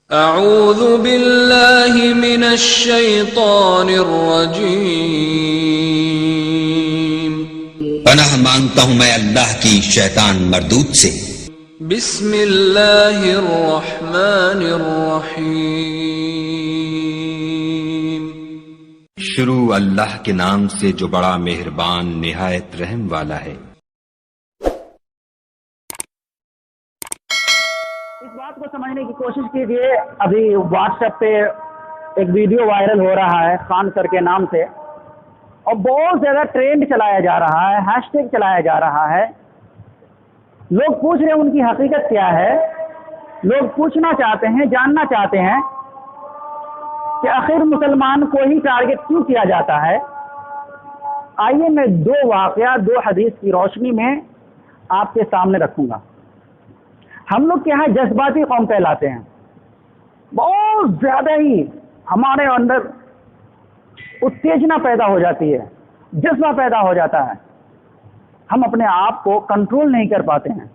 اعوذ باللہ من الشیطان الرجیم، پناہ مانگتا ہوں میں اللہ کی شیطان مردود سے۔ بسم اللہ الرحمن الرحیم، شروع اللہ کے نام سے جو بڑا مہربان نہایت رحم والا ہے۔ اس بات کو سمجھنے کی کوشش کیجیے، ابھی واٹس ایپ پہ ایک ویڈیو وائرل ہو رہا ہے خان سر کے نام سے، اور بہت زیادہ ٹرینڈ چلایا جا رہا ہے، ہیش ٹیگ چلایا جا رہا ہے۔ لوگ پوچھ رہے ہیں ان کی حقیقت کیا ہے، لوگ پوچھنا چاہتے ہیں، جاننا چاہتے ہیں کہ آخر مسلمان کو ہی ٹارگٹ کیوں کیا جاتا ہے۔ آئیے میں دو واقعہ، دو حدیث کی روشنی میں آپ کے سامنے رکھوں گا۔ ہم لوگ کے یہاں جذباتی قوم کہلاتے ہیں، بہت زیادہ ہی ہمارے اندر اتیجنا پیدا ہو جاتی ہے، جذبہ پیدا ہو جاتا ہے، ہم اپنے آپ کو کنٹرول نہیں کر پاتے ہیں۔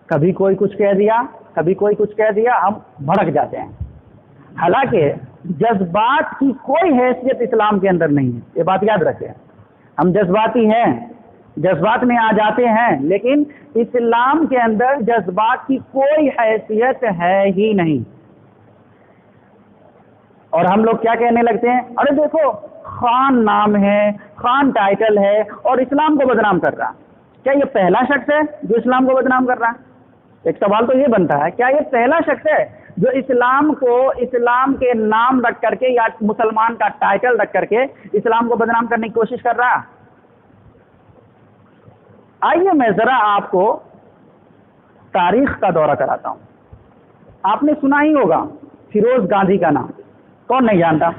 کبھی کوئی کچھ کہہ دیا، کبھی کوئی کچھ کہہ دیا، ہم بھڑک جاتے ہیں۔ حالانکہ جذبات کی کوئی حیثیت اسلام کے اندر نہیں ہے، یہ بات یاد رکھیں۔ ہم جذباتی ہیں، جذبات میں آ جاتے ہیں، لیکن اسلام کے اندر جذبات کی کوئی حیثیت ہے ہی نہیں۔ اور ہم لوگ کیا کہنے لگتے ہیں، ارے دیکھو خان نام ہے، خان ٹائٹل ہے، اور اسلام کو بدنام کر رہا۔ کیا یہ پہلا شخص ہے جو اسلام کو بدنام کر رہا ہے؟ ایک سوال تو یہ بنتا ہے، کیا یہ پہلا شخص ہے جو اسلام کو اسلام کے نام رکھ کر کے یا مسلمان کا ٹائٹل رکھ کر کے اسلام کو بدنام کرنے کی کوشش کر رہا؟ آئیے میں ذرا آپ کو تاریخ کا دورہ کراتا ہوں۔ آپ نے سنا ہی ہوگا فیروز گاندھی کا نام، کون نہیں جانتا؟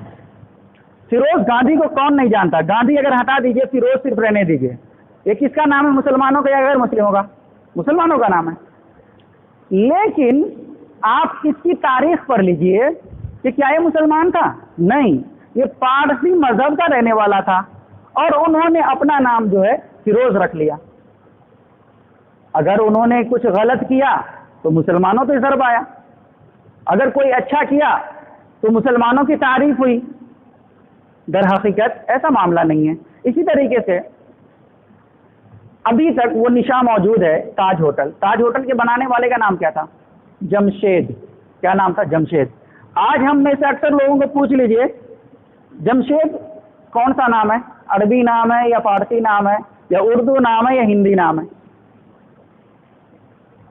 فیروز گاندھی کو کون نہیں جانتا؟ گاندھی اگر ہٹا دیجئے، فیروز صرف رہنے دیجئے۔ یہ کس کا نام ہے، مسلمانوں کا یا غیر مسلموں کا؟ مسلمانوں کا نام ہے۔ لیکن آپ اس کی تاریخ پڑھ لیجئے کہ کیا یہ مسلمان تھا؟ نہیں، یہ پارسی مذہب کا رہنے والا تھا، اور انہوں نے اپنا نام جو ہے فیروز رکھ لیا۔ اگر انہوں نے کچھ غلط کیا تو مسلمانوں پہ ضرب آیا، اگر کوئی اچھا کیا تو مسلمانوں کی تعریف ہوئی۔ در حقیقت ایسا معاملہ نہیں ہے۔ اسی طریقے سے ابھی تک وہ نشان موجود ہے، تاج ہوٹل۔ تاج ہوٹل کے بنانے والے کا نام کیا تھا؟ جمشید۔ کیا نام تھا؟ جمشید۔ آج ہم میں سے اکثر لوگوں کو پوچھ لیجئے جمشید کون سا نام ہے؟ عربی نام ہے یا فارسی نام ہے یا اردو نام ہے یا ہندی نام ہے؟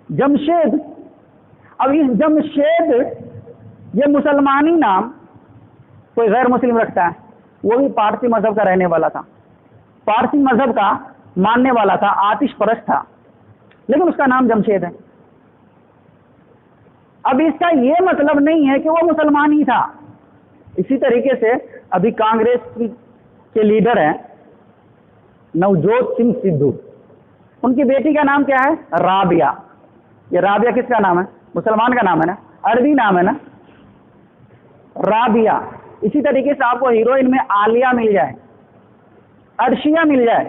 جمشید۔ اب اس جمشید یہ مسلمانی نام کوئی غیر مسلم رکھتا ہے، وہ بھی پارسی مذہب کا رہنے والا تھا، پارسی مذہب کا ماننے والا تھا، آتش پرست تھا، لیکن اس کا نام جمشید ہے۔ اب اس کا یہ مطلب نہیں ہے کہ وہ مسلمان ہی تھا۔ اسی طریقے سے ابھی کانگریس کے لیڈر ہیں نوجوت سنگھ سدھو، ان کی بیٹی کا نام کیا ہے؟ رابعہ۔ یہ رابعہ کس کا نام ہے؟ مسلمان کا نام ہے نا، عربی نام ہے نا، رابعہ۔ اسی طریقے سے آپ کو ہیروئن میں عالیہ مل جائے، عرشیہ مل جائے،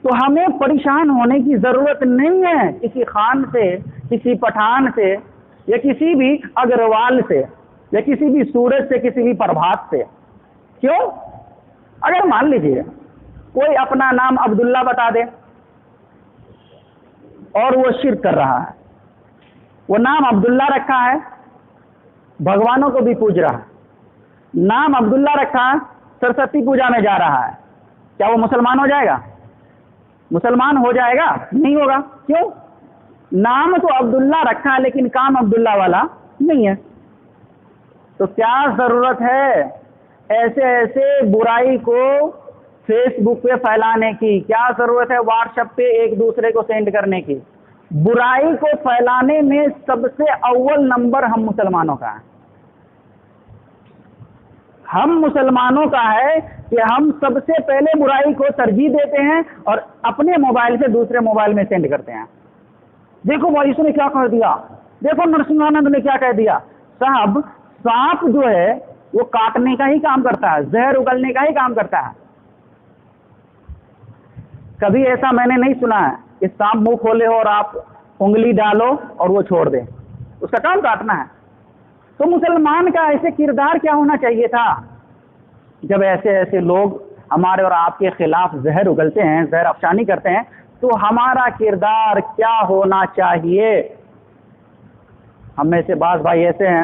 تو ہمیں پریشان ہونے کی ضرورت نہیں ہے کسی خان سے، کسی پٹھان سے، یا کسی بھی اگروال سے، یا کسی بھی سورج سے، کسی بھی پربھات سے۔ کیوں؟ اگر مان لیجیے کوئی اپنا نام عبداللہ بتا دے اور وہ شرک کر رہا ہے، وہ نام عبداللہ رکھا ہے، بھگوانوں کو بھی پوج رہا ہے، نام عبداللہ رکھا ہے، سرسوتی پوجا میں جا رہا ہے، کیا وہ مسلمان ہو جائے گا؟ مسلمان ہو جائے گا؟ نہیں ہوگا۔ کیوں؟ نام تو عبداللہ رکھا ہے لیکن کام عبداللہ والا نہیں ہے۔ تو کیا ضرورت ہے ایسے برائی کو فیس بک پہ پھیلانے کی؟ کیا ضرورت ہے واٹس ایپ پہ ایک دوسرے کو سینڈ کرنے کی؟ برائی کو پھیلانے میں سب سے اول نمبر ہم مسلمانوں کا ہے۔ ہم مسلمانوں کا ہے کہ ہم سب سے پہلے برائی کو ترجیح دیتے ہیں اور اپنے موبائل سے دوسرے موبائل میں سینڈ کرتے ہیں۔ دیکھو بھائی اس نے کیا کہہ دیا، دیکھو نرسنگانند نے کیا کہہ دیا۔ صاحب سانپ جو ہے وہ کاٹنے کا ہی کام کرتا ہے، زہر اگلنے کا ہی کام کرتا ہے۔ کبھی ایسا میں نے نہیں سنا ہے کہ سانپ منہ کھولے ہو اور آپ انگلی ڈالو اور وہ چھوڑ دے۔ اس کا کام کاٹنا ہے. تو مسلمان کا ایسے کردار کیا ہونا چاہیے تھا جب ایسے ایسے لوگ ہمارے اور آپ کے خلاف زہر اگلتے ہیں, زہر افشانی کرتے ہیں, تو ہمارا کردار کیا ہونا چاہیے؟ ہم میں سے بعض بھائی ایسے ہیں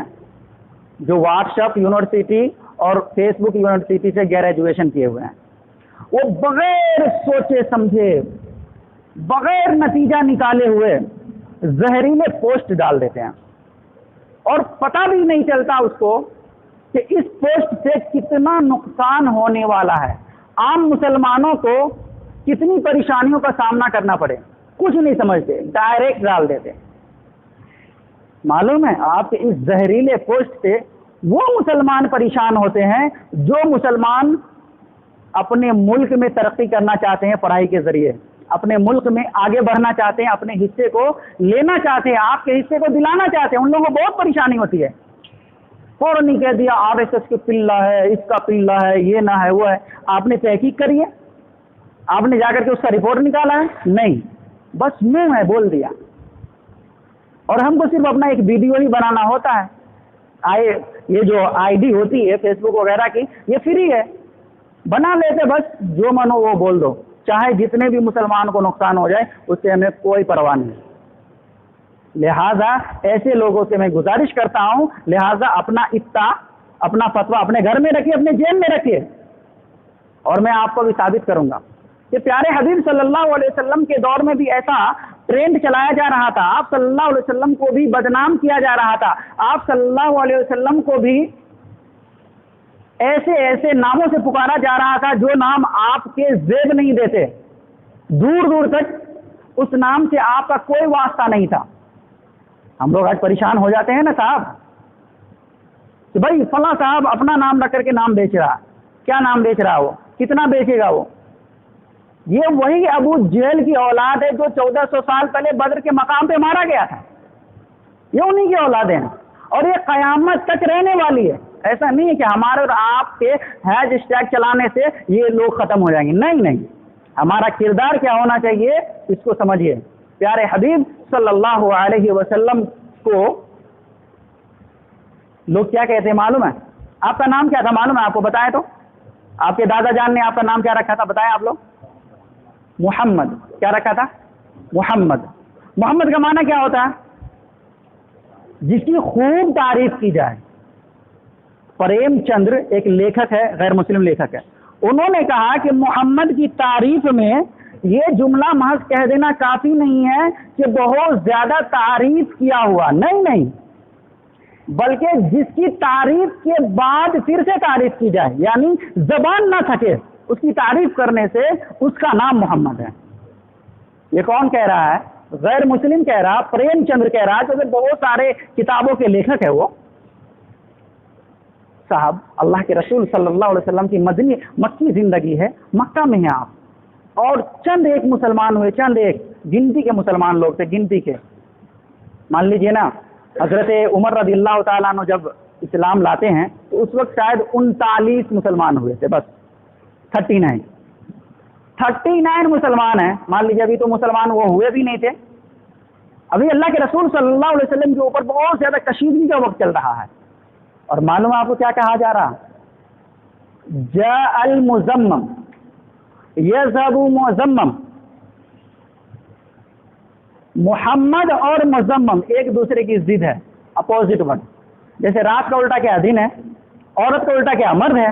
جو واٹس ایپ یونیورسٹی اور فیس بک یونیورسٹی سے گریجویشن کیے ہوئے ہیں. وہ بغیر سوچے سمجھے, بغیر نتیجہ نکالے ہوئے زہریلے پوسٹ ڈال دیتے ہیں, اور پتہ بھی نہیں چلتا اس کو کہ اس پوسٹ سے کتنا نقصان ہونے والا ہے, عام مسلمانوں کو کتنی پریشانیوں کا سامنا کرنا پڑے. کچھ نہیں سمجھتے, ڈائریکٹ ڈال دیتے. معلوم ہے آپ کے اس زہریلے پوسٹ سے وہ مسلمان پریشان ہوتے ہیں جو مسلمان اپنے ملک میں ترقی کرنا چاہتے ہیں, پڑھائی کے ذریعے اپنے ملک میں آگے بڑھنا چاہتے ہیں, اپنے حصے کو لینا چاہتے ہیں, آپ کے حصے کو دلانا چاہتے ہیں. ان لوگوں کو بہت پریشانی ہوتی ہے. فوراً نہیں کہہ دیا RSS کا پلہ ہے, اس کا پلہ ہے, یہ نہ ہے, وہ ہے. آپ نے تحقیق کری ہے؟ آپ نے جا کر کے اس کا رپورٹ نکالا ہے؟ نہیں, بس منہ ہے بول دیا. اور ہم کو صرف اپنا ایک ویڈیو ہی بنانا ہوتا ہے. یہ جو ID ہوتی ہے فیس بک وغیرہ کی, یہ فری ہے, بنا لیتے, بس جو من ہو وہ بول دو, چاہے جتنے بھی مسلمان کو نقصان ہو جائے اس سے ہمیں کوئی پرواہ نہیں. لہذا ایسے لوگوں سے میں گزارش کرتا ہوں, لہذا اپنا افتاء, اپنا فتویٰ اپنے گھر میں رکھیے, اپنے جیب میں رکھیے. اور میں آپ کو بھی ثابت کروں گا کہ پیارے حبیب صلی اللہ علیہ وسلم کے دور میں بھی ایسا ٹرینڈ چلایا جا رہا تھا. آپ صلی اللہ علیہ وسلم کو بھی بدنام کیا جا رہا تھا. آپ صلی اللہ علیہ وسلم کو بھی ایسے ایسے ناموں سے پکارا جا رہا تھا جو نام آپ کے زیب نہیں دیتے. دور دور تک اس نام سے آپ کا کوئی واسطہ نہیں تھا. ہم لوگ آج پریشان ہو جاتے ہیں نا صاحب کہ بھائی فلاں صاحب اپنا نام رکھ کر کے نام بیچ رہا. کیا نام بیچ رہا وہ, کتنا بیچے گا وہ؟ یہ وہی ابو جہل کی اولاد ہے جو 1400 سال پہلے بدر کے مقام پہ مارا گیا تھا. یہ انہی کی اولادیں ہیں اور یہ قیامت تک رہنے والی ہے. ایسا نہیں ہے کہ ہمارے اور آپ کے ہیج اسٹیگ چلانے سے یہ لوگ ختم ہو جائیں گے. نہیں نہیں, ہمارا کردار کیا ہونا چاہیے اس کو سمجھیے. پیارے حبیب صلی اللہ علیہ وسلم کو لوگ کیا کہتے ہیں معلوم ہے؟ آپ کا نام کیا تھا معلوم ہے آپ کو؟ بتائیں تو. آپ کے دادا جان نے آپ کا نام کیا رکھا تھا؟ بتائیں آپ لوگ. محمد. کیا رکھا تھا؟ محمد. محمد کا معنی کیا ہوتا ہے؟ جس کی خوب تعریف کی جائے. پریم چندر ایک لیکھک ہے, غیر مسلم لیکھک ہے, انہوں نے کہا کہ محمد کی تعریف میں یہ جملہ محض کہہ دینا کافی نہیں ہے کہ بہت زیادہ تعریف کیا ہوا. نہیں نہیں, بلکہ جس کی تعریف کے بعد پھر سے تعریف کی جائے, یعنی زبان نہ تھکے اس کی تعریف کرنے سے, اس کا نام محمد ہے. یہ کون کہہ رہا ہے؟ غیر مسلم کہہ رہا, پریم چندر کہہ رہا, کیونکہ بہت سارے کتابوں کے لیکھک ہے وہ صاحب. اللہ کے رسول صلی اللہ علیہ وسلم کی مدنی مکی زندگی ہے, مکہ میں ہیں آپ, اور چند ایک مسلمان ہوئے, چند ایک گنتی کے مسلمان لوگ تھے, گنتی کے. مان لیجئے نا حضرت عمر رضی اللہ تعالیٰ عنہ جب اسلام لاتے ہیں تو اس وقت شاید 39 مسلمان ہوئے تھے, بس 39 مسلمان ہیں. مان لیجیے ابھی تو مسلمان وہ ہوئے بھی نہیں تھے, ابھی اللہ کے رسول صلی اللہ علیہ وسلم کے اوپر بہت زیادہ کشیدگی کا وقت چل رہا ہے. اور معلوم آپ کو کیا کہا جا رہا؟ جاء المزمم یذهب مزمم. محمد اور مزمم ایک دوسرے کی ضد ہے, اپوزٹ ورڈ. جیسے رات کا الٹا کیا دن ہے, عورت کا الٹا کیا مرد ہے,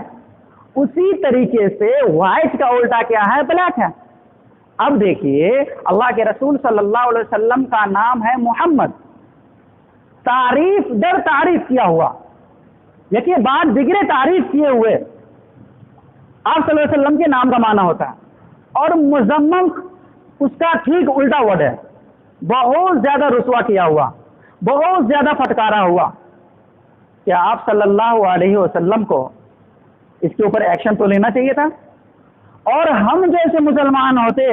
اسی طریقے سے وائٹ کا الٹا کیا ہے, بلیک ہے. اب دیکھیے اللہ کے رسول صلی اللہ علیہ وسلم کا نام ہے محمد, تعریف در تعریف کیا ہوا. یقین بات بگڑے تعریف کیے ہوئے آپ صلی اللہ علیہ وسلم کے نام کا معنی ہوتا ہے. اور مزمم اس کا ٹھیک الٹا ورڈ ہے, بہت زیادہ رسوا کیا ہوا, بہت زیادہ پھٹکارا ہوا. کیا آپ صلی اللہ علیہ وسلم کو اس کے اوپر ایکشن تو لینا چاہیے تھا؟ اور ہم جیسے مسلمان ہوتے,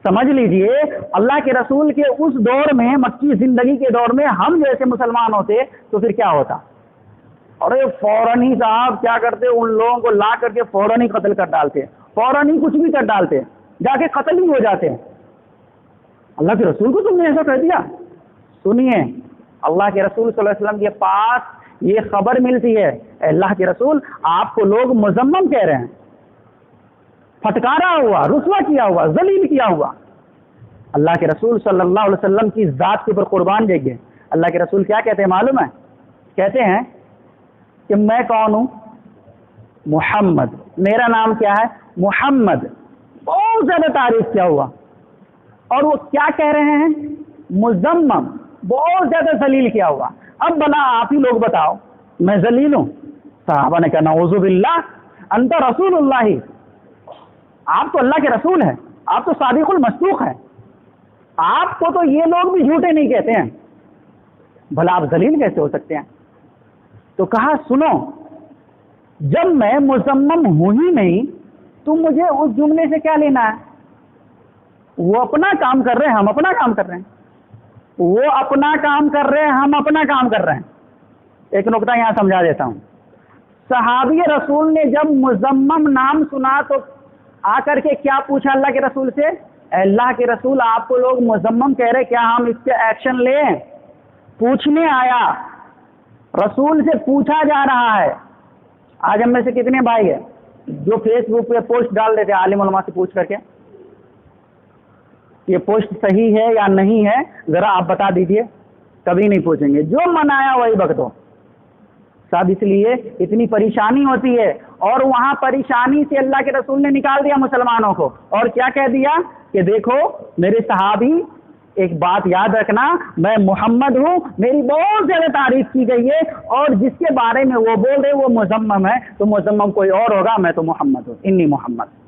سمجھ لیجئے اللہ کے رسول کے اس دور میں, مکی زندگی کے دور میں ہم جیسے مسلمان ہوتے تو پھر کیا ہوتا؟ اور فوراً ہی صاحب کیا کرتے, ان لوگوں کو لا کر کے فوراً ہی قتل کر ڈالتے, فوراً ہی کچھ بھی کر ڈالتے, جا کے قتل ہی ہو جاتے. اللہ کے رسول کو تم نے ایسا کہہ دیا؟ سنیے, اللہ کے رسول صلی اللہ علیہ وسلم کے پاس یہ خبر ملتی ہے، اے اللہ کے رسول آپ کو لوگ مذمم کہہ رہے ہیں، پھٹکارا ہوا، رسوا کیا ہوا، ذلیل کیا ہوا۔ اللہ کے رسول صلی اللہ علیہ وسلم کی ذات کے اوپر قربان دیکھیے، اللہ کے رسول کیا کہتے ہیں معلوم ہے؟ کہتے ہیں کہ میں کون ہوں؟ محمد، میرا نام کیا ہے؟ محمد۔ بہت زیادہ تعریف کیا ہوا، اور وہ کیا کہہ رہے ہیں؟ مذمم، بہت زیادہ ذلیل کیا ہوا۔ اب بنا آپ ہی لوگ بتاؤ میں ذلیل ہوں؟ صحابہ نے کہا نعوذ باللہ انت رسول اللہ، آپ تو اللہ کے رسول ہیں، آپ تو صادق المصدوق ہیں، آپ کو تو یہ لوگ بھی جھوٹے نہیں کہتے ہیں، بھلا آپ ذلیل کیسے ہو سکتے ہیں؟ تو کہا سنو، جب میں مذمم ہوں ہی نہیں تو مجھے اس جملے سے کیا لینا ہے؟ وہ اپنا کام کر رہے ہیں، ہم اپنا کام کر رہے ہیں، وہ اپنا کام کر رہے ہیں، ہم اپنا کام کر رہے ہیں۔ ایک نقطہ یہاں سمجھا دیتا ہوں، صحابی رسول نے جب مذمم نام سنا تو آ کر کے کیا پوچھا اللہ کے رسول سے؟ اے اللہ کے رسول آپ کو لوگ مذمم کہہ رہے، کیا ہم اس پہ ایکشن لیں؟ پوچھنے آیا، رسول سے پوچھا جا رہا ہے۔ آج ہم میں سے کتنے بھائی ہیں جو فیس بک پہ پوسٹ ڈال دیتے عالم علماء سے پوچھ کر کے یہ پوسٹ صحیح ہے یا نہیں ہے ذرا آپ بتا دیجئے؟ کبھی نہیں پوچھیں گے، جو من آیا وہی بک دو صاحب۔ اس لیے اتنی پریشانی ہوتی ہے، اور وہاں پریشانی سے اللہ کے رسول نے نکال دیا مسلمانوں کو، اور کیا کہہ دیا کہ دیکھو میرے صحابی، ایک بات یاد رکھنا، میں محمد ہوں، میری بہت زیادہ تعریف کی گئی ہے، اور جس کے بارے میں وہ بول رہے وہ مذمم ہے، تو مذمم کوئی اور ہوگا، میں تو محمد ہوں، انی محمد۔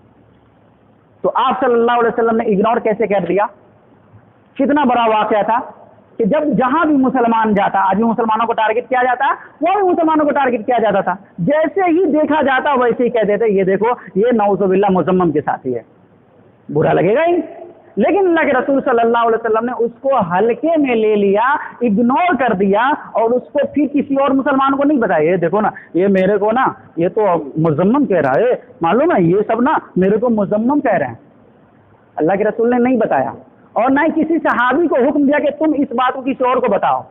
تو آپ صلی اللہ علیہ وسلم نے اگنور کیسے کر دیا؟ کتنا بڑا واقعہ تھا کہ جب جہاں بھی مسلمان جاتا، آج بھی مسلمانوں کو ٹارگٹ کیا جاتا، وہ بھی مسلمانوں کو ٹارگٹ کیا جاتا تھا، جیسے ہی دیکھا جاتا ویسے ہی کہہ دیتے یہ دیکھو یہ نعوذ باللہ مذمم کے ساتھی ہے، برا لگے گا ہی۔ لیکن اللہ کے رسول صلی اللہ علیہ وسلم نے اس کو ہلکے میں لے لیا، اگنور کر دیا، اور اس کو پھر کسی اور مسلمان کو نہیں بتایا یہ دیکھو نا یہ میرے کو نا یہ تو مذمم کہہ رہا ہے، معلوم ہے یہ سب نا میرے کو مذمم کہہ رہے ہیں۔ اللہ کے رسول نے نہیں بتایا، اور نہ ہی کسی صحابی کو حکم دیا کہ تم اس بات کو کسی اور کو بتاؤ۔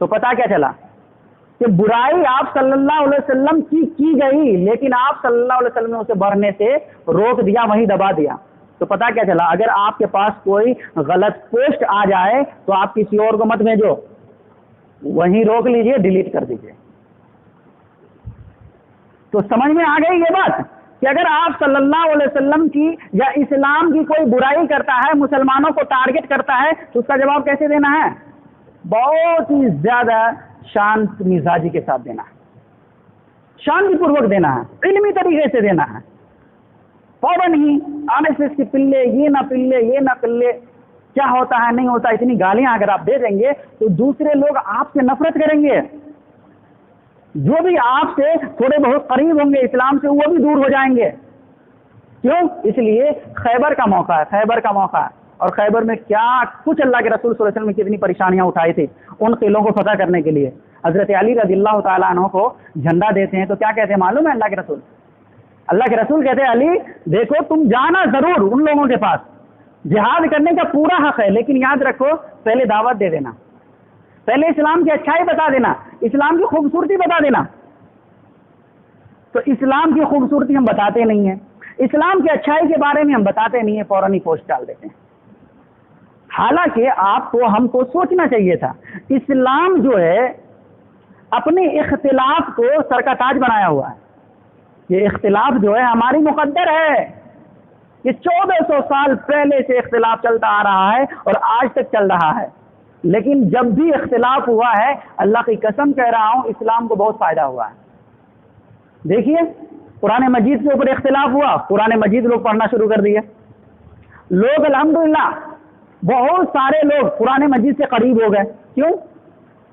تو پتہ کیا چلا کہ برائی آپ صلی اللہ علیہ وسلم کی گئی، لیکن آپ صلی اللہ علیہ وسلم نے اسے بڑھنے سے روک دیا، وہیں دبا دیا۔ تو پتہ کیا چلا، اگر آپ کے پاس کوئی غلط پوسٹ آ جائے تو آپ کسی اور کو مت بھیجو، وہیں روک لیجئے، ڈیلیٹ کر دیجئے۔ تو سمجھ میں آ گئی یہ بات کہ اگر آپ صلی اللہ علیہ وسلم کی یا اسلام کی کوئی برائی کرتا ہے، مسلمانوں کو ٹارگٹ کرتا ہے، تو اس کا جواب کیسے دینا ہے؟ بہت ہی زیادہ شانت مزاجی کے ساتھ دینا ہے، شانتی پوروک دینا ہے، علمی طریقے سے دینا ہے، فوراً ہی RSS کی پلے، یہ نہ پلے، یہ نہ پلے، کیا ہوتا ہے نہیں ہوتا، اتنی گالیاں اگر آپ دے دیں گے تو دوسرے لوگ آپ سے نفرت کریں گے، جو بھی آپ سے تھوڑے بہت قریب ہوں گے اسلام سے وہ بھی دور ہو جائیں گے۔ کیوں؟ اس لیے خیبر کا موقع ہے، خیبر کا موقع ہے، اور خیبر میں کیا کچھ اللہ کے رسول صلی اللہ علیہ وسلم نے کتنی پریشانیاں اٹھائی تھی ان قلعوں کو فتح کرنے کے لیے۔ حضرت علی رضی اللہ تعالیٰ عنہ کو جھنڈا دیتے ہیں تو کیا کہتے ہیں معلوم ہے اللہ کے رسول؟ اللہ کے رسول کہتے ہیں علی دیکھو تم جانا ضرور ان لوگوں کے پاس، جہاد کرنے کا پورا حق ہے، لیکن یاد رکھو پہلے دعوت دے دینا، پہلے اسلام کی اچھائی بتا دینا، اسلام کی خوبصورتی بتا دینا۔ تو اسلام کی خوبصورتی ہم بتاتے نہیں ہیں، اسلام کی اچھائی کے بارے میں ہم بتاتے نہیں ہیں، فوراً ہی پوسٹ ڈال دیتے ہیں۔ حالانکہ آپ کو ہم کو سوچنا چاہیے تھا، اسلام جو ہے اپنے اختلاف کو سر کا تاج بنایا ہوا ہے، یہ اختلاف جو ہے ہماری مقدر ہے، یہ 1400 سال پہلے سے اختلاف چلتا آ رہا ہے اور آج تک چل رہا ہے، لیکن جب بھی اختلاف ہوا ہے اللہ کی قسم کہہ رہا ہوں اسلام کو بہت فائدہ ہوا ہے۔ دیکھیے قرآن مجید کے اوپر اختلاف ہوا، قرآن مجید لوگ پڑھنا شروع کر دیے، لوگ الحمدللہ بہت سارے لوگ قرآن مجید سے قریب ہو گئے۔ کیوں؟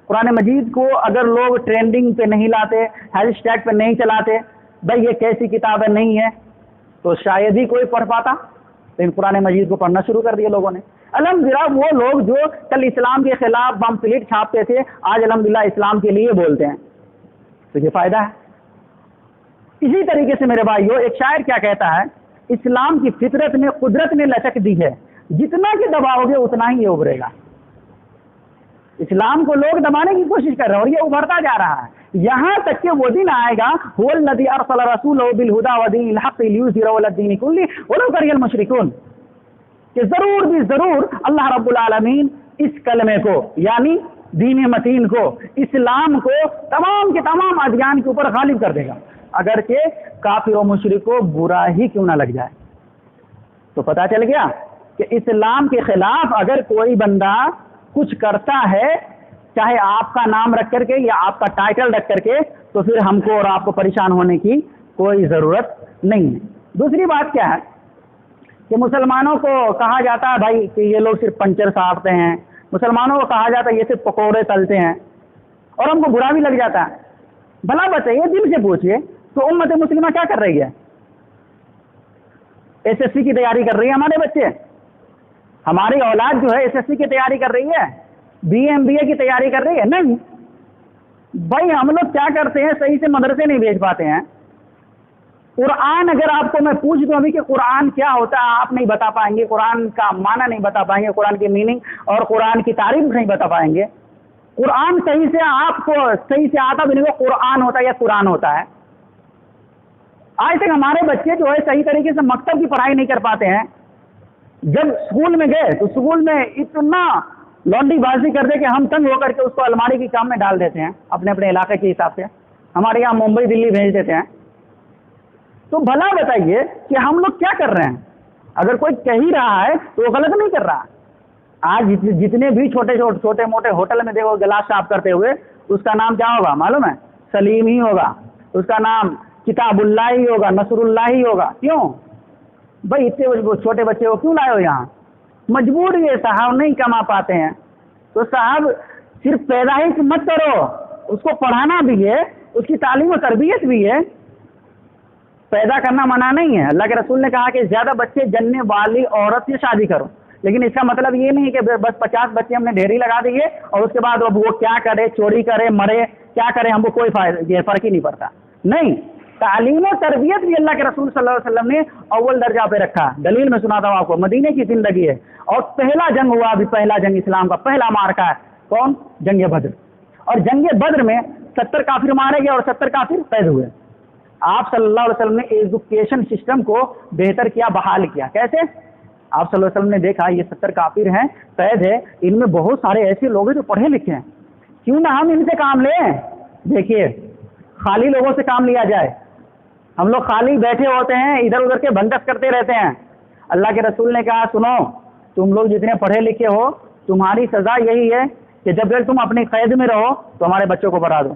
قرآن مجید کو اگر لوگ ٹرینڈنگ پہ نہیں لاتے، ہیش ٹیگ پہ نہیں چلاتے، بھائی یہ کیسی کتاب ہے نہیں ہے، تو شاید ہی کوئی پڑھ پاتا، لیکن قرآن مجید کو پڑھنا شروع کر دیا لوگوں نے۔ الحمدللہ وہ لوگ جو کل اسلام کے خلاف پمفلٹ چھاپتے تھے آج الحمدللہ اسلام کے لیے بولتے ہیں، تو یہ فائدہ ہے۔ اسی طریقے سے میرے بھائیو ایک شاعر کیا کہتا ہے، اسلام کی فطرت میں قدرت نے لچک دی ہے، جتنا کہ دباؤ گے اتنا ہی یہ ابھرے گا۔ اسلام کو لوگ دبانے کی کوشش کر رہے ہیں اور یہ ابھرتا جا رہا ہے، یہاں تک کہ وہ دن آئے گا هو الذی ارسل رسولہ بالہدی ودین الحق لیظہرہ علی الدین کلہ ولو کرہ المشرکون، کہ ضرور بھی ضرور اللہ رب العالمین اس کلمے کو یعنی دین متین کو، اسلام کو تمام کے تمام ادیان کے اوپر غالب کر دے گا، اگرچہ کافر و مشرک کو برا ہی کیوں نہ لگ جائے۔ تو پتہ چل گیا کہ اسلام کے خلاف اگر کوئی بندہ کچھ کرتا ہے، چاہے آپ کا نام رکھ کر کے یا آپ کا ٹائٹل رکھ کر کے، تو پھر ہم کو اور آپ کو پریشان ہونے کی کوئی ضرورت نہیں ہے۔ دوسری بات کیا ہے کہ مسلمانوں کو کہا جاتا ہے بھائی کہ یہ لوگ صرف پنچر صاحبتے ہیں، مسلمانوں کو کہا جاتا ہے یہ صرف پکوڑے تلتے ہیں، اور ہم کو برا بھی لگ جاتا ہے۔ بھلا بتائیے، دل سے پوچھئے تو امت مسلمہ کیا کر رہی ہے؟ ایس ایس سی کی تیاری کر رہی ہے ہمارے بچے، ہماری اولاد جو ہے ایس ایس سی کی تیاری کر رہی ہے، بی اے MBA کی تیاری کر رہی ہے؟ نہیں بھائی، ہم لوگ کیا کرتے ہیں، صحیح سے مدرسے نہیں بھیج پاتے ہیں۔ قرآن اگر آپ کو میں پوچھ دوں ابھی کہ قرآن کیا ہوتا ہے، آپ نہیں بتا پائیں گے، قرآن کا معنی نہیں بتا پائیں گے، قرآن کی میننگ اور قرآن کی تعریف نہیں بتا پائیں گے۔ قرآن صحیح سے آپ کو صحیح سے آتا بھی نہیں کہ قرآن ہوتا ہے یا قرآن ہوتا ہے۔ آج تک ہمارے بچے جو ہے صحیح طریقے سے مکتب کی پڑھائی نہیں کر پاتے ہیں، جب اسکول میں گئے تو اسکول میں اتنا لانڈی بازی کر دے کہ ہم تنگ ہو کر کے اس کو الماری کی کام میں ڈال دیتے ہیں اپنے اپنے علاقے کے حساب سے، ہمارے یہاں ممبئی دلی بھیج دیتے ہیں۔ تو بھلا بتائیے کہ ہم لوگ کیا کر رہے ہیں؟ اگر کوئی کہہ ہی رہا ہے تو وہ غلط نہیں کر رہا۔ آج جتنے بھی چھوٹے موٹے ہوٹل میں دیکھو گلاس صاف کرتے ہوئے، اس کا نام کیا ہوگا معلوم ہے؟ سلیم ہی ہوگا، اس کا نام کتاب اللہ ہی ہوگا، نصر اللہ ہی ہوگا۔ کیوں بھائی؟ اتنے چھوٹے بچے کو کیوں لائے ہو یہاں؟ مجبور یہ صاحب نہیں کما پاتے ہیں، تو صاحب صرف پیدائش مت کرو، اس کو پڑھانا بھی ہے، اس کی تعلیم و تربیت بھی ہے۔ پیدا کرنا منع نہیں ہے، اللہ کے رسول نے کہا کہ زیادہ بچے جننے والی عورت سے شادی کرو، لیکن اس کا مطلب یہ نہیں کہ بس 50 بچے ہم نے ڈھیری لگا دیے اور اس کے بعد اب وہ کیا کرے، چوری کرے، مرے، کیا کرے، ہم کو کوئی فرق ہی نہیں پڑتا۔ نہیں، تعلیم و تربیت بھی اللہ کے رسول صلی اللہ علیہ وسلم نے اول درجہ پہ رکھا۔ دلیل میں سناتا ہوں آپ کو، مدینے کی زندگی ہے اور پہلا جنگ ہوا، بھی پہلا جنگ اسلام کا پہلا مارکا ہے، کون؟ جنگ بدر۔ اور جنگ بدر میں 70 کافر مارے گئے اور 70 کافر قید ہوئے۔ آپ صلی اللہ علیہ وسلم نے ایجوکیشن سسٹم کو بہتر کیا، بحال کیا۔ کیسے؟ آپ صلی اللہ علیہ وسلم نے دیکھا یہ 70 کافر ہیں، قید ہے، ان میں بہت سارے ایسے لوگ ہیں جو پڑھے لکھے ہیں، کیوں نہ ہم ان سے کام لیں؟ دیکھیے، خالی لوگوں سے کام لیا جائے، ہم لوگ خالی بیٹھے ہوتے ہیں، ادھر ادھر کے بندش کرتے رہتے ہیں۔ اللہ کے رسول نے کہا سنو، تم لوگ جتنے پڑھے لکھے ہو، تمہاری سزا یہی ہے کہ جب تک تم اپنی قید میں رہو تو ہمارے بچوں کو پڑھا دو۔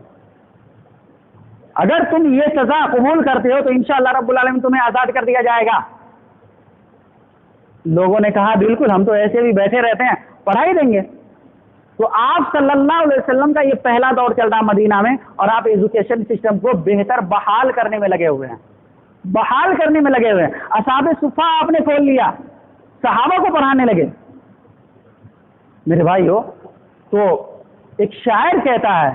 اگر تم یہ سزا قبول کرتے ہو تو انشاءاللہ رب العالمین تمہیں آزاد کر دیا جائے گا۔ لوگوں نے کہا بالکل، ہم تو ایسے بھی بیٹھے رہتے ہیں، پڑھا ہی دیں گے۔ تو آپ صلی اللہ علیہ وسلم کا یہ پہلا دور چل رہا مدینہ میں، اور آپ ایجوکیشن سسٹم کو بہتر بحال کرنے میں لگے ہوئے ہیں، بحال کرنے میں لگے ہوئے ہیں۔ اصحاب صفہ آپ نے کھول لیا، صحابہ کو پڑھانے لگے۔ میرے بھائیو، تو ایک شاعر کہتا ہے،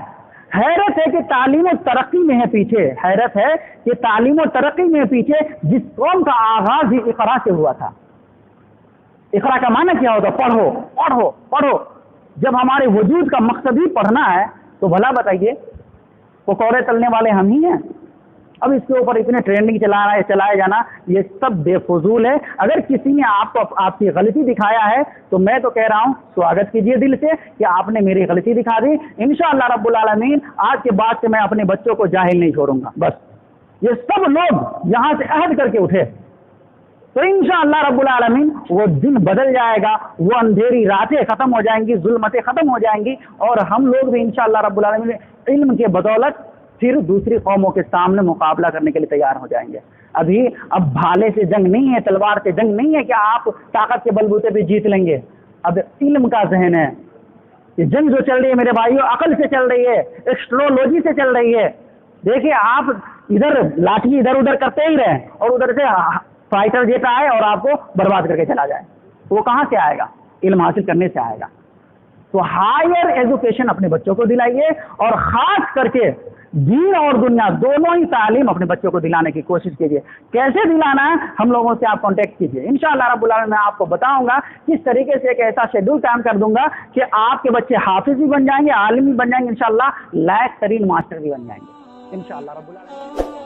حیرت ہے کہ تعلیم و ترقی میں ہے پیچھے، حیرت ہے کہ تعلیم و ترقی میں ہے پیچھے جس قوم کا آغاز ہی اقرا سے ہوا تھا۔ اقرا کا معنی کیا ہوتا؟ پڑھو پڑھو پڑھو۔ جب ہمارے وجود کا مقصد ہی پڑھنا ہے تو بھلا بتائیے پکوڑے تلنے والے ہم ہی ہیں؟ اب اس کے اوپر اتنے ٹرینڈنگ چلائے جانا یہ سب بے فضول ہے۔ اگر کسی نے آپ کو آپ کی غلطی دکھایا ہے تو میں تو کہہ رہا ہوں سواگت کیجئے دل سے کہ آپ نے میری غلطی دکھا دی۔ انشاءاللہ رب العالمین آج کے بعد سے میں اپنے بچوں کو جاہل نہیں چھوڑوں گا۔ بس یہ سب لوگ یہاں سے عہد کر کے اٹھے تو انشاءاللہ رب العالمین وہ دن بدل جائے گا، وہ اندھیری راتیں ختم ہو جائیں گی، ظلمتیں ختم ہو جائیں گی، اور ہم لوگ بھی انشاءاللہ رب العالمین علم کے بدولت پھر دوسری قوموں کے سامنے مقابلہ کرنے کے لیے تیار ہو جائیں گے۔ اب بھالے سے جنگ نہیں ہے، تلوار سے جنگ نہیں ہے کہ آپ طاقت کے بلبوتے پہ جیت لیں گے۔ اب علم کا ذہن ہے۔ یہ جنگ جو چل رہی ہے میرے بھائیوں، عقل سے چل رہی ہے، ایسٹرولوجی سے چل رہی ہے۔ دیکھیے، آپ ادھر لاٹھی ادھر ادھر کرتے ہی رہیں اور ادھر سے فائٹر جیٹ آئے اور آپ کو برباد کر کے چلا جائے، تو وہ کہاں سے آئے گا؟ علم حاصل کرنے سے آئے گا۔ تو ہائر ایجوکیشن اپنے بچوں کو دلائیے، اور خاص کر کے دین اور دنیا دونوں ہی تعلیم اپنے بچوں کو دلانے کی کوشش کیجیے. کیسے دلانا ہے ہم لوگوں سے آپ کانٹیکٹ کیجیے. انشاءاللہ رب العالمین میں آپ کو بتاؤں گا کس طریقے سے ایک ایسا شیڈول قائم کر دوں گا کہ آپ کے بچے حافظ بھی بن جائیں گے, عالم بھی بن جائیں گے, انشاءاللہ لائق ترین ماسٹر بھی بن جائیں گے انشاءاللہ رب العالمین.